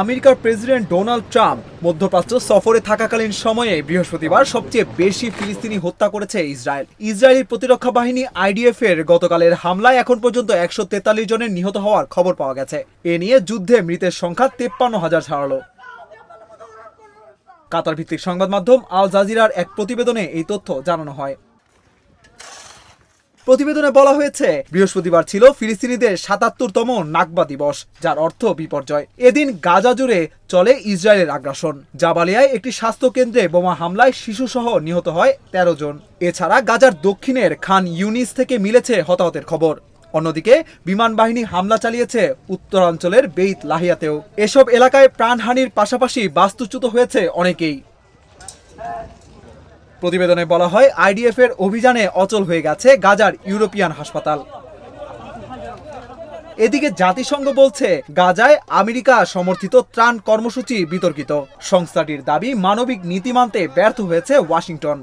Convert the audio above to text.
আমেরিকার president Donald Trump মধ্যপ্রাচ্য সফরে থাকাকালীন সময়ে বৃহস্পতিবার সবচেয়ে বেশি ফিলিস্তিনি হত্যা করেছে ইসরায়েল। ইসরায়েলি প্রতিরক্ষা বাহিনী আইডিএফ এর গতকালের হামলায় এখন পর্যন্ত 143 জনের নিহত হওয়ার খবর পাওয়া গেছে। এ নিয়ে যুদ্ধে মৃতের সংখ্যা 53,000 ছাড়ালো। কাতার ভিত্তিক সংবাদ মাধ্যম আল জাজিরার এক প্রতিবেদনে এই তথ্য জানানো হয়। প্রতিবেদনে বলা হয়েছে, বৃহস্পতিবার ছিল ফিলিস্তিনিদের ৭৭তম নাকবা দিবস, যার অর্থ বিপর্যয়। এদিন গাজা জুড়ে চলে ইসরায়েলের আগ্রাসন। জাবালিয়ায় একটি স্বাস্থ্য কেন্দ্রে বোমা হামলায় শিশুসহ নিহত হয় ১৩ জন। এছাড়া গাজার দক্ষিণের খান ইউনিস থেকে মিলেছে হতাহতের খবর। অন্যদিকে বিমান বাহিনী হামলা চালিয়েছে উত্তরাঞ্চলের বেইত লাহিয়াতেও। এসব এলাকায় প্রাণহানির পাশাপাশি বাস্তুচ্যুত হয়েছে অনেকেই। প্রতিবেদনে বলা হয়, আইডিএফ এর অভিযানে অচল হয়ে গেছে গাজার ইউরোপিয়ান হাসপাতাল। এদিকে জাতিসংঘ বলছে, গাজায় আমেরিকা সমর্থিত ত্রাণ কর্মসূচি বিতর্কিত। সংস্থাটির দাবি, মানবিক নীতি মানতে ব্যর্থ হয়েছে ওয়াশিংটন।